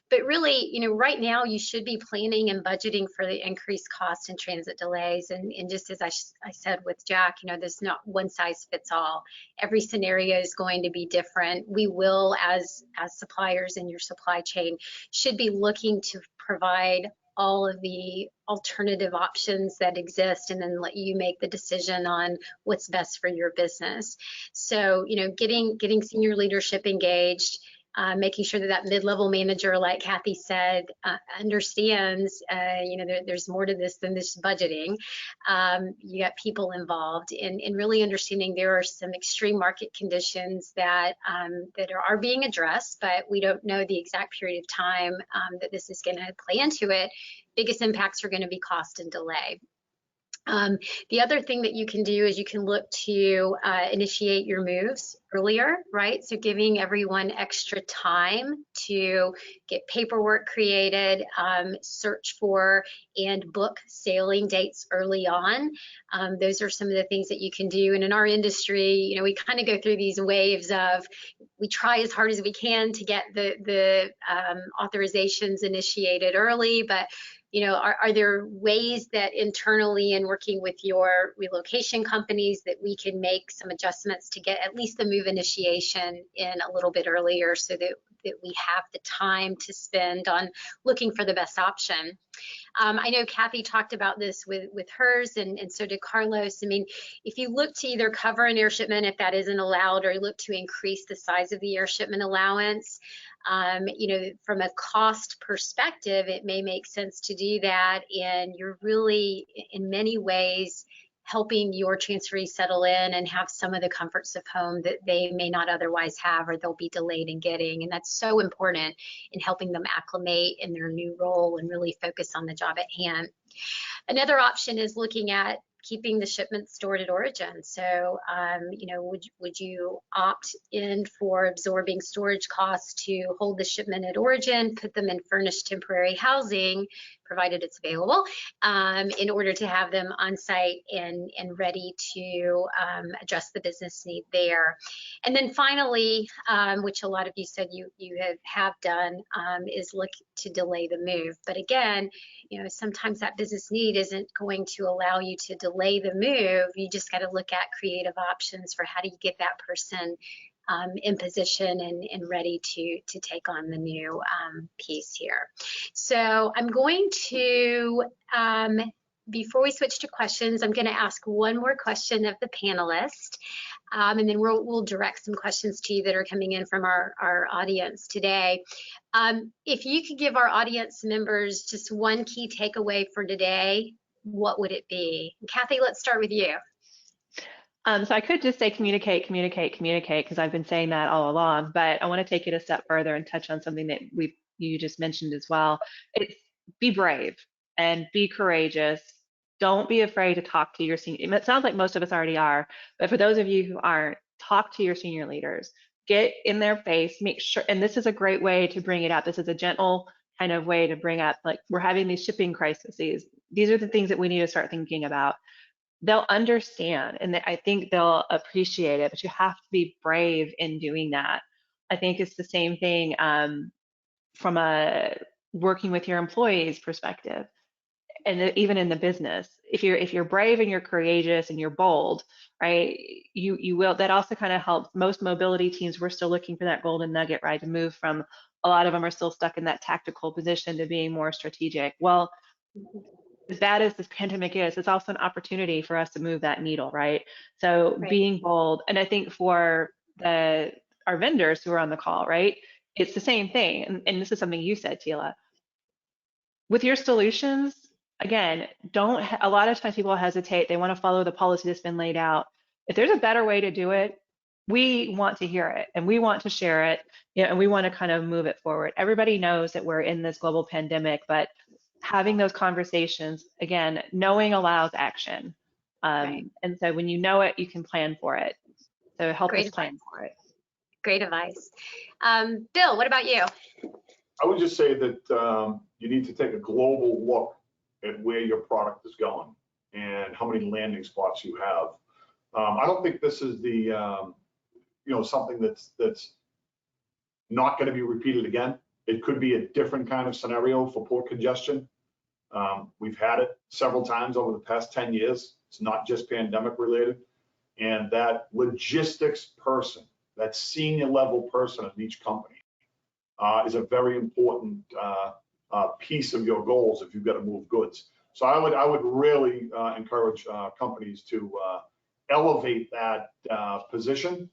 But really, right now you should be planning and budgeting for the increased cost and transit delays. And just as I said with Jack, there's not one size fits all. Every scenario is going to be different. We will, as suppliers in your supply chain, should be looking to provide all of the alternative options that exist, and then let you make the decision on what's best for your business. So, getting senior leadership engaged, making sure that mid-level manager, like Cathy said, understands, there's more to this than this budgeting. You got people involved in really understanding there are some extreme market conditions that are being addressed, but we don't know the exact period of time that this is going to play into it. Biggest impacts are going to be cost and delay. The other thing that you can do is you can look to initiate your moves earlier, right? So giving everyone extra time to get paperwork created, search for and book sailing dates early on. Those are some of the things that you can do. And in our industry, we kind of go through these waves of, we try as hard as we can to get the authorizations initiated early, but are there ways that internally, in working with your relocation companies, that we can make some adjustments to get at least the move initiation in a little bit earlier, so that we have the time to spend on looking for the best option? I know Cathy talked about this with hers, and so did Carlos. I mean, if you look to either cover an air shipment if that isn't allowed, or look to increase the size of the air shipment allowance, from a cost perspective, it may make sense to do that, and you're really, in many ways, helping your transferee settle in and have some of the comforts of home that they may not otherwise have, or they'll be delayed in getting. And that's so important in helping them acclimate in their new role and really focus on the job at hand. Another option is looking at keeping the shipment stored at origin. So, you know, would you opt in for absorbing storage costs to hold the shipment at origin, put them in furnished temporary housing, provided it's available, in order to have them on site and ready to address the business need there. And then finally, which a lot of you said you have done, is look to delay the move. But again, you know, sometimes that business need isn't going to allow you to delay the move. You just got to look at creative options for how do you get that person in position and ready to take on the new piece here. So I'm going to, before we switch to questions, I'm going to ask one more question of the panelist, and then we'll direct some questions to you that are coming in from our audience today. If you could give our audience members just one key takeaway for today, what would it be? Cathy, let's start with you. So I could just say communicate, communicate, communicate, because I've been saying that all along, but I want to take it a step further and touch on something that you just mentioned as well. It's be brave and be courageous. Don't be afraid to talk to your senior. It sounds like most of us already are, but for those of you who aren't, talk to your senior leaders. Get in their face, make sure, and this is a great way to bring it up. This is a gentle kind of way to bring up, like, we're having these shipping crises. These are the things that we need to start thinking about. They'll understand, and I think they'll appreciate it, but you have to be brave in doing that. I think it's the same thing from a working with your employees perspective, and even in the business. If you're brave and you're courageous and you're bold, right, you will. That also kind of helps. Most mobility teams, we're still looking for that golden nugget, right, to move from, a lot of them are still stuck in that tactical position to being more strategic. Well, as bad as this pandemic is, it's also an opportunity for us to move that needle, right? So Right. Being bold, and I think for our vendors who are on the call, right, it's the same thing. And this is something you said, Teela. With your solutions, again, a lot of times people hesitate. They want to follow the policy that's been laid out. If there's a better way to do it, we want to hear it and we want to share it, you know, and we want to kind of move it forward. Everybody knows that we're in this global pandemic, but having those conversations, again, knowing allows action. Right. And so when you know it, you can plan for it. So help Great us plan for it. Great advice. Bill, what about you? I would just say that you need to take a global look at where your product is going and how many landing spots you have. I don't think this is the something that's not going to be repeated again. It could be a different kind of scenario for port congestion. We've had it several times over the past 10 years. It's not just pandemic related. And that logistics person, that senior level person at each company is a very important piece of your goals if you've got to move goods. So I would really encourage companies to elevate that position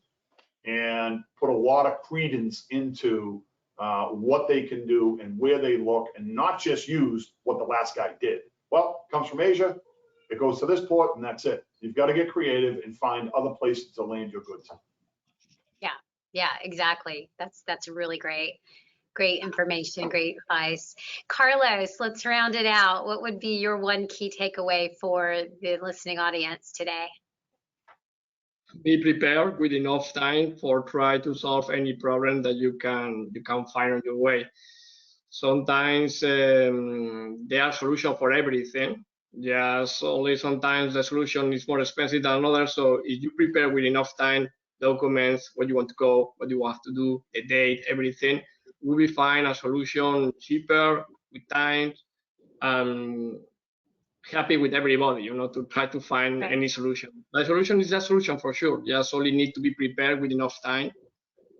and put a lot of credence into what they can do and where they look, and not just use what the last guy did. Well, it comes from Asia, it goes to this port, and that's it. You've got to get creative and find other places to land your goods. Yeah, exactly. That's really great information, great advice. Carlos, let's round it out. What would be your one key takeaway for the listening audience today? Be prepared with enough time for try to solve any problem that you can find on your way. Sometimes there are solutions for everything. Yes, only sometimes the solution is more expensive than others. So if you prepare with enough time, documents, where you want to go, what you have to do, the date, everything, we will find a solution cheaper with time, and happy with everybody, you know, to try to find any solution. The solution is a solution for sure. Just only need to be prepared with enough time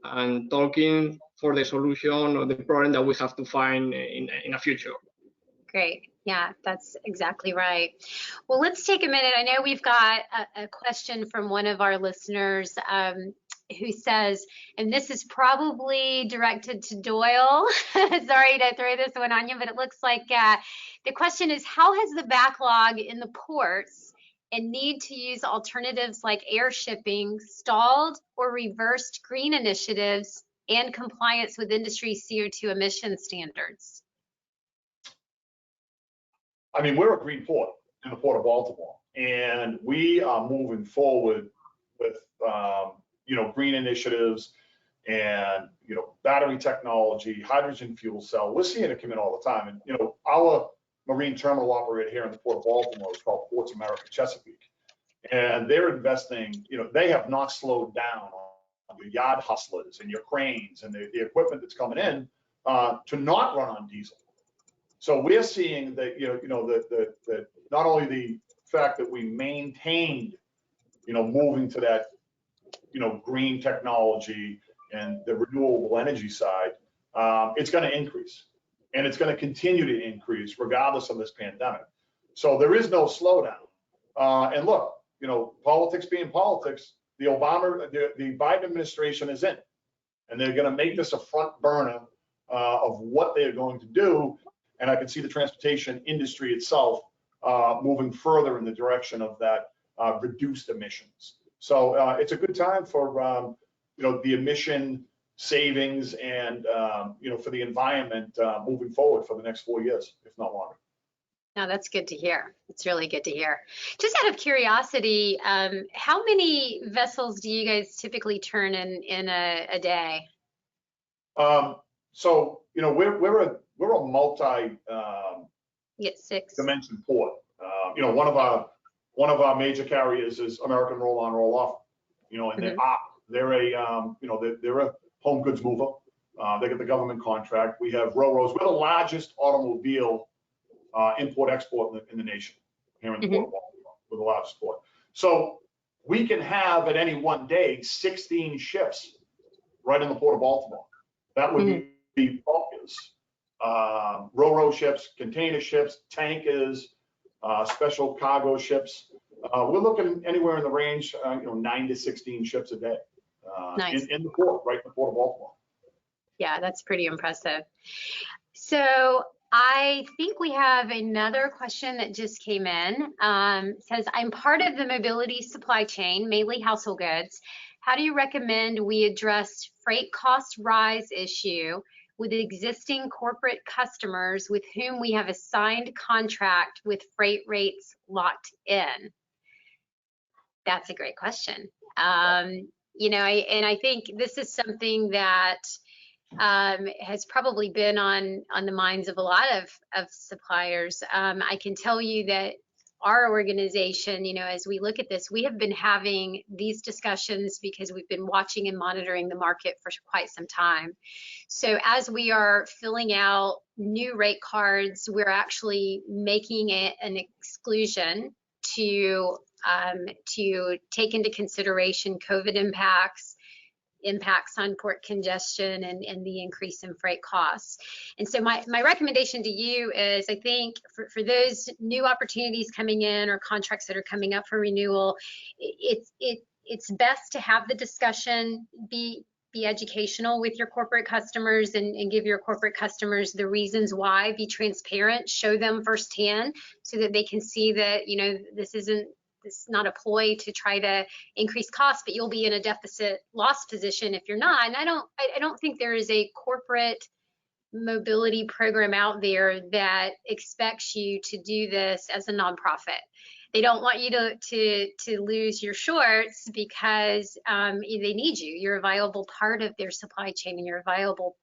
and talking for the solution or the problem that we have to find in a future. Great. Yeah, that's exactly right. Well, let's take a minute. I know we've got a question from one of our listeners who says, and this is probably directed to Doyle. Sorry to throw this one on you, but it looks like the question is, how has the backlog in the ports and need to use alternatives like air shipping, stalled or reversed green initiatives, and compliance with industry CO2 emission standards? I mean, we're a green port in the Port of Baltimore, and we are moving forward with, green initiatives and, battery technology, hydrogen fuel cell. We're seeing it come in all the time. And, our marine terminal operator here in the Port of Baltimore is called Ports America Chesapeake. And they're investing, they have not slowed down on your yard hustlers and your cranes and the equipment that's coming in to not run on diesel. So we're seeing that, that not only the fact that we maintained, moving to that, green technology and the renewable energy side, it's going to increase, and it's going to continue to increase regardless of this pandemic. So there is no slowdown. And look, politics being politics, the Biden administration is in, and they're going to make this a front burner of what they're going to do. And I can see the transportation industry itself moving further in the direction of that reduced emissions. So it's a good time for the emission savings and for the environment moving forward for the next 4 years, if not longer. No, that's good to hear. It's really good to hear. Just out of curiosity, how many vessels do you guys typically turn in a day? So we're a multi dimension port. One of our major carriers is American Roll On Roll Off. And they're a home goods mover. They get the government contract. We have railroads. We're the largest automobile import export in the nation here in the Port of Baltimore. We're the largest port. So we can have at any one day 16 ships right in the Port of Baltimore. That would be bulkers, ro-ro ships, container ships, tankers, special cargo ships. We're looking anywhere in the range, 9 to 16 ships a day Nice. in the port, right in the Port of Baltimore. Yeah, that's pretty impressive. So I think we have another question that just came in. Says, I'm part of the mobility supply chain, mainly household goods. How do you recommend we address freight cost rise issue with existing corporate customers with whom we have a signed contract with freight rates locked in? That's a great question. And I think this is something that has probably been on the minds of a lot of suppliers. I can tell you that our organization, as we look at this, we have been having these discussions because we've been watching and monitoring the market for quite some time. So as we are filling out new rate cards, we're actually making it an exclusion to take into consideration COVID impacts on port congestion and the increase in freight costs. And so my recommendation to you is, I think for those new opportunities coming in or contracts that are coming up for renewal, it's best to have the discussion, be educational with your corporate customers and give your corporate customers the reasons why, be transparent, show them firsthand so that they can see that, this is not a ploy to try to increase costs, but you'll be in a deficit loss position if you're not. And I don't think there is a corporate mobility program out there that expects you to do this as a nonprofit. They don't want you to lose your shorts because they need you. You're a viable part of their supply chain and you're a viable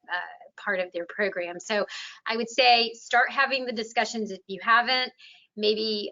part of their program. So I would say start having the discussions if you haven't. Maybe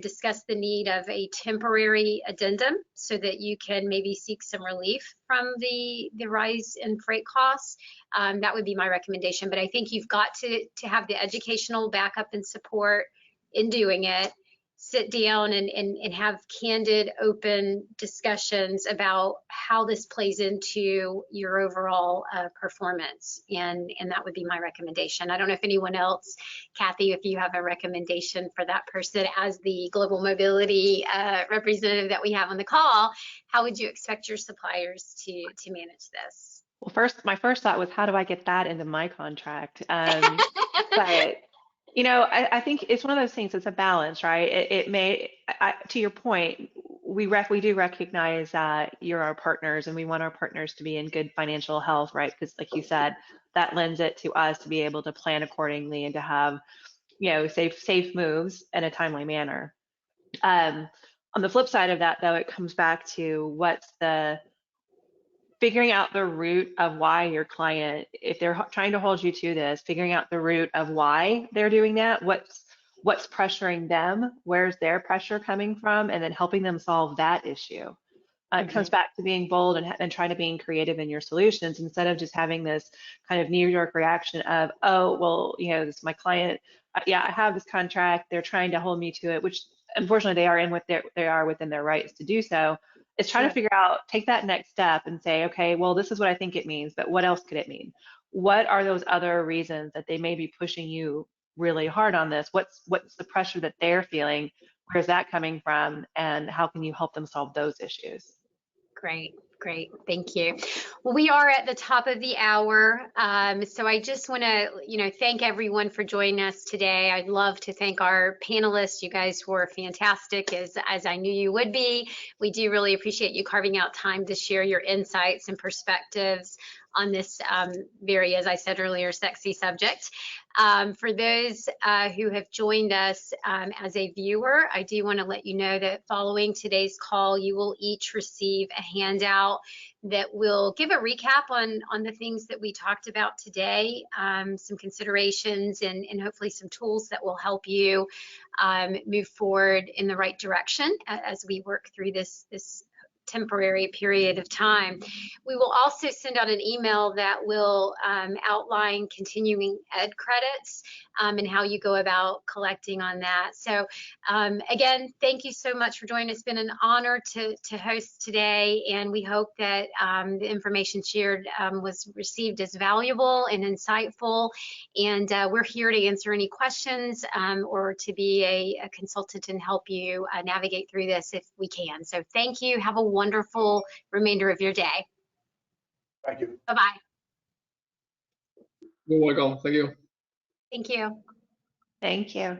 discuss the need of a temporary addendum so that you can maybe seek some relief from the rise in freight costs. That would be my recommendation. But I think you've got to have the educational backup and support in doing it. Sit down and have candid, open discussions about how this plays into your overall performance. And that would be my recommendation. I don't know if anyone else, Cathy, if you have a recommendation for that person as the global mobility representative that we have on the call, how would you expect your suppliers to manage this? Well, my first thought was, how do I get that into my contract? But I think it's one of those things. It's a balance, right? It may, to your point, we do recognize that you're our partners, and we want our partners to be in good financial health, right? Because, like you said, that lends it to us to be able to plan accordingly and to have, safe moves in a timely manner. On the flip side of that, though, it comes back to figuring out the root of why your client, if they're trying to hold you to this, figuring out the root of why they're doing that, what's pressuring them, where's their pressure coming from, and then helping them solve that issue. It comes back to being bold and trying to being creative in your solutions instead of just having this kind of knee-jerk reaction of, oh, well, this is my client. Yeah, I have this contract. They're trying to hold me to it, which unfortunately they are within their rights to do so. It's trying to figure out, take that next step and say, okay, well, this is what I think it means, but what else could it mean? What are those other reasons that they may be pushing you really hard on this? What's the pressure that they're feeling? Where's that coming from? And how can you help them solve those issues? Great. Thank you. Well, we are at the top of the hour. So I just want to, thank everyone for joining us today. I'd love to thank our panelists. You guys were fantastic, as I knew you would be. We do really appreciate you carving out time to share your insights and perspectives on this very, as I said earlier, sexy subject. For those who have joined us as a viewer, I do want to let you know that following today's call, you will each receive a handout that will give a recap on the things that we talked about today, some considerations and hopefully some tools that will help you move forward in the right direction as we work through this temporary period of time. We will also send out an email that will outline continuing ed credits and how you go about collecting on that. So again, thank you so much for joining us. It's been an honor to host today, and we hope that the information shared was received as valuable and insightful. And we're here to answer any questions or to be a consultant and help you navigate through this if we can. So thank you. Have a wonderful remainder of your day. Thank you. Bye-bye. You're welcome. Thank you. Thank you. Thank you.